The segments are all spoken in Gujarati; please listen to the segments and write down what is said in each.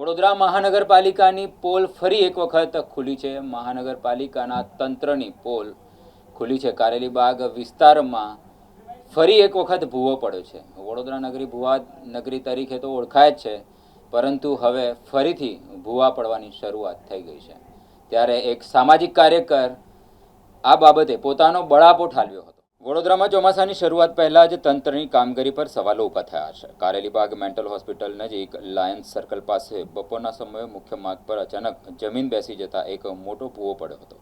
વડોદરા મહાનગરપાલિકાની પોલ ફરી એક વખત ખુલી છે। મહાનગરપાલિકાના તંત્રની પોલ ખુલી છે। કારેલીબાગ વિસ્તારમાં ફરી એક વખત ભૂવો પડ્યો છે। વડોદરા નગરી ભૂવા નગરી તરીકે તો ઓળખાય જ છે, પરંતુ હવે ફરીથી ભૂવા પડવાની શરૂઆત થઈ ગઈ છે। ત્યારે એક સામાજિક કાર્યકર આ બાબતે પોતાનો બળાપો ઠાલવ્યો હતો। વડોદરામાં ચોમાસાની શરૂઆત પહેલાં જ તંત્રની કામગીરી પર સવાલો ઊભા થયા છે। કારેલીબાગ મેન્ટલ હોસ્પિટલ નજીક લાયન્સ સર્કલ પાસે બપોરના સમયે મુખ્ય માર્ગ પર અચાનક જમીન બેસી જતા એક મોટો ભૂવો પડ્યો હતો।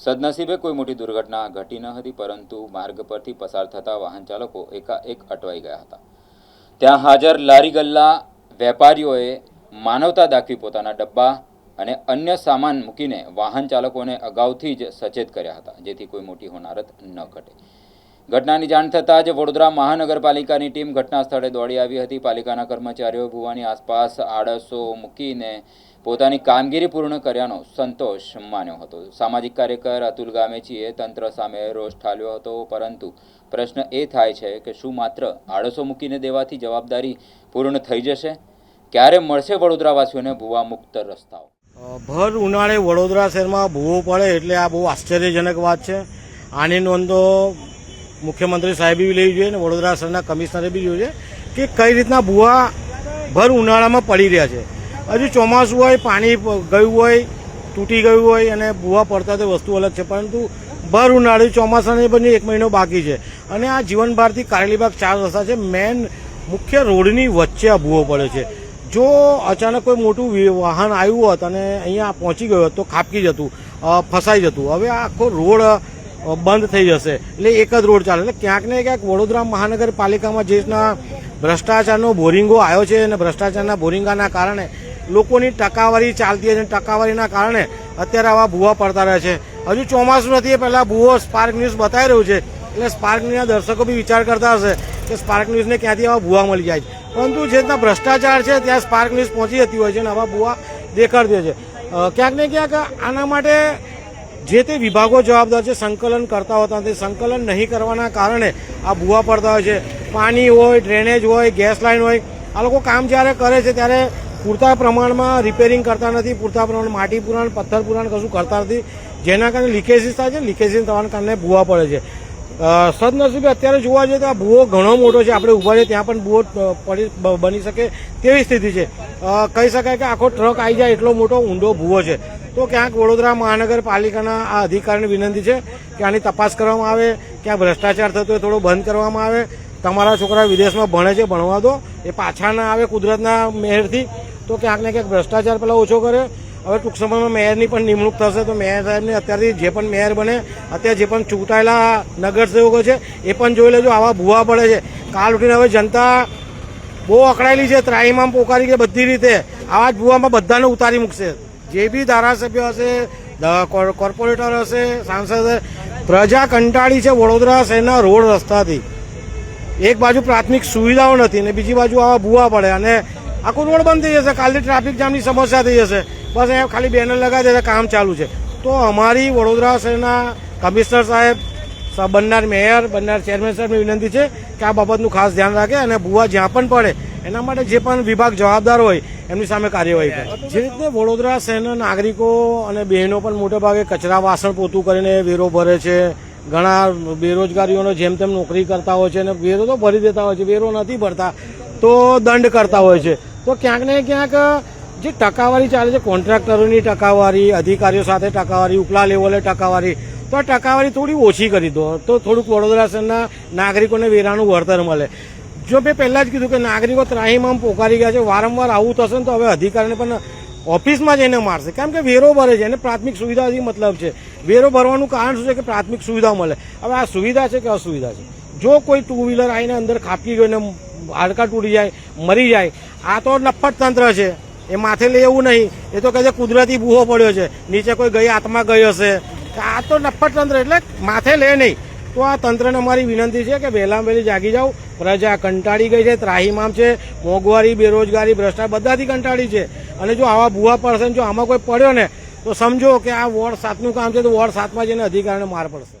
સદનસીબે કોઈ મોટી દુર્ઘટના ઘટી ન હતી, પરંતુ માર્ગ પરથી પસાર થતા વાહન ચાલકો એકાએક અટવાઈ ગયા હતા। ત્યાં હાજર લારી ગલ્લા વેપારીઓએ માનવતા દાખવી પોતાના ડબ્બા અને અન્ય સામાન મૂકીને વાહન ચાલકોને અગાઉથી જ સચેત કર્યા હતા, જેથી કોઈ મોટી હોનારત ન ઘટે। ઘટનાની જાણ થતાં જ વડોદરા મહાનગરપાલિકાની ટીમ ઘટના સ્થળે દોડી આવી હતી। પાલિકાના કર્મચારીઓ ભૂવાની આસપાસ આડસો મૂકીને પોતાની કામગીરી પૂર્ણ કર્યાનો સંતોષ માન્યો હતો। સામાજિક કાર્યકર અતુલ ગામેચીએ તંત્ર સામે રોષ ઠાલવ્યો હતો, પરંતુ પ્રશ્ન એ થાય છે કે શું માત્ર આડસો મૂકીને દેવાથી જવાબદારી પૂર્ણ થઈ જશે? ક્યારે મળશે વડોદરાવાસીઓને ભૂવા મુક્ત રસ્તાઓ? ભર ઉનાળે વડોદરા શહેરમાં ભૂવો પડે એટલે આ બહુ આશ્ચર્યજનક વાત છે। આની નોંધ તો મુખ્યમંત્રી સાહેબે બી લેવી જોઈએ અને વડોદરા શહેરના કમિશનરે બી જોઈએ કે કઈ રીતના ભૂવા ભર ઉનાળામાં પડી રહ્યા છે। હજુ ચોમાસું હોય, પાણી ગયું હોય, તૂટી ગયું હોય અને ભૂવા પડતા તે વસ્તુ અલગ છે, પરંતુ ભર ઉનાળે ચોમાસાને બની 1 મહિનો બાકી છે અને આ જીવન ભારતી કારેલીબાગ 4 રસ્તા છે, મેન મુખ્ય રોડની વચ્ચે આ ભૂવો પડે છે। જો અચાનક કોઈ મોટું વાહન આવ્યું હોત અને અહીંયા પહોંચી ગયું હોત તો ખાબકી જતું, ફસાઈ જતું। હવે આ આખો રોડ બંધ થઈ જશે એટલે એક જ રોડ ચાલે। એટલે ક્યાંક ને ક્યાંક વડોદરા મહાનગરપાલિકામાં જે રીતના ભ્રષ્ટાચારનો બોરિંગો આવ્યો છે અને ભ્રષ્ટાચારના બોરિંગાના કારણે લોકોની ટકાવારી ચાલતી હોય છે, ટકાવારીના કારણે અત્યારે આવા ભૂવા પડતા રહે છે। હજુ ચોમાસું નથી એ પહેલાં ભૂવો સ્પાર્ક ન્યૂઝ બતાવી રહ્યું છે, એટલે સ્પાર્ક ન્યૂઝના દર્શકો બી વિચાર કરતા હશે કે સ્પાર્ક ન્યૂઝને ક્યાંથી આવા ભૂવા મળી જાય છે, પરંતુ જે રીતના ભ્રષ્ટાચાર છે ત્યાં સ્પાર્ક ન્યૂઝ પહોંચી જતી હોય છે અને આવા ભૂવા દેખાડતી હોય છે। ક્યાંક ને ક્યાંક આના માટે જે તે વિભાગો જવાબદાર છે, સંકલન કરતા હોતા નથી। સંકલન નહીં કરવાના કારણે આ ભૂવા પડતા હોય છે। પાણી હોય, ડ્રેનેજ હોય, ગેસ લાઇન હોય, આ લોકો કામ જ્યારે કરે છે ત્યારે પૂરતા પ્રમાણમાં રિપેરિંગ કરતા નથી, પૂરતા પ્રમાણમાં માટી પુરાણ, પથ્થર પુરાણ કશું કરતા નથી, જેના કારણે લીકેજીસ થાય છે। લીકેજીસ થવાના કારણે ભૂવા પડે છે। સદનસીબે અત્યારે જોવા જઈએ તો આ ભૂવો ઘણો મોટો છે, આપણે ઊભા છે ત્યાં પણ ભૂવો બની શકે તેવી સ્થિતિ છે। કહી શકાય કે આખો ટ્રક આવી જાય એટલો મોટો ઊંડો ભૂવો છે। તો ક્યાંક વડોદરા મહાનગરપાલિકાના આ અધિકારીની વિનંતી છે કે આની તપાસ કરવામાં આવે, ક્યાં ભ્રષ્ટાચાર થતો હોય થોડો બંધ કરવામાં આવે। તમારા છોકરા વિદેશમાં ભણે છે, ભણવા દો, એ પાછા ના આવે કુદરતના મહેરથી, તો ક્યાંક ને ક્યાંક ભ્રષ્ટાચાર પહેલાં ઓછો કરે। હવે ટૂંક સમયમાં મેયરની પણ નિમણૂક થશે, તો મેયર સાહેબને અત્યારથી જે પણ મેયર બને, અત્યારે જે પણ ચૂંટાયેલા નગરસેવકો છે એ પણ જોઈ લેજો આવા ભૂવા પડે છે। કાલ ઉઠીને હવે જનતા બહુ અકળાયેલી છે, ત્રાહીમામ પોકારી છે બધી રીતે, આવા જ ભૂવામાં બધાને ઉતારી મૂકશે। જે બી ધારાસભ્ય હશે, કોર્પોરેટર હશે, સાંસદ હશે, પ્રજા કંટાળી છે વડોદરા શહેરના રોડ રસ્તાથી। એક બાજુ પ્રાથમિક સુવિધાઓ નથી ને બીજી બાજુ આવા ભૂવા પડે અને આખો રોડ બંધ થઈ જશે। કાલથી ટ્રાફિક જામની સમસ્યા થઈ જશે, બસ અહીંયા ખાલી બેનર લગાવી દેશે, કામ ચાલુ છે। તો અમારી વડોદરા શહેરના કમિશનર સાહેબ, બનનાર મેયર, બનનાર ચેરમેન સાહેબની વિનંતી છે કે આ બાબતનું ખાસ ધ્યાન રાખે અને ભૂવા જ્યાં પણ પડે એના માટે જે પણ વિભાગ જવાબદાર હોય એમની સામે કાર્યવાહી કરે। જે રીતે વડોદરા શહેરના નાગરિકો અને બહેનો પણ મોટે ભાગે કચરા વાસણ પોતું કરીને વેરો ભરે છે। ઘણા બેરોજગારીઓનો જેમ તેમ નોકરી કરતા હોય છે અને વેરો તો ભરી દેતા હોય છે, વેરો નથી ભરતા તો દંડ કરતા હોય છે। તો ક્યાંક ને ક્યાંક જે ટકાવારી ચાલે છે, કોન્ટ્રાક્ટરોની ટકાવારી, અધિકારીઓ સાથે ટકાવારી, ઉપલા લેવલે ટકાવારી, તો આ ટકાવારી થોડી ઓછી કરી દો તો થોડુંક વડોદરા શહેરના નાગરિકોને વેરાનું વળતર મળે। જો મેં પહેલાં જ કીધું કે નાગરિકો ત્રાહીમામ પોકારી ગયા છે, વારંવાર આવું થશે ને તો હવે અધિકારીને પણ ઓફિસમાં જઈને મારશે, કેમ કે વેરો ભરે છે અને પ્રાથમિક સુવિધાથી મતલબ છે। વેરો ભરવાનું કારણ શું છે કે પ્રાથમિક સુવિધા મળે। હવે આ સુવિધા છે કે અસુવિધા છે? જો કોઈ ટુ વ્હીલર આવીને અંદર ખાબકી ગયો ને હાડકા તૂટી જાય, મરી જાય, આ તો નફ્ફટ તંત્ર છે, એ માથે લે એવું નહીં। એ તો કહે છે કુદરતી ભૂવો પડ્યો છે, નીચે કોઈ ગઈ આત્મા ગઈ હશે, આ તો નફ્ફટ તંત્ર એટલે માથે લે નહીં। તો આ તંત્રને અમારી વિનંતી છે કે વહેલામાં વહેલી જાગી જાઓ। પ્રજા કંટાળી ગઈ છે, ત્રાહીમામ છે, મોંઘવારી, બેરોજગારી, ભ્રષ્ટાચાર બધાથી કંટાળી છે અને જો આવા ભૂવા પડશે, જો આમાં કોઈ પડ્યો ને તો સમજો કે આ વોર્ડ 7નું કામ છે, તો વોર્ડ 7માં જઈને અધિકારીને માર પડશે।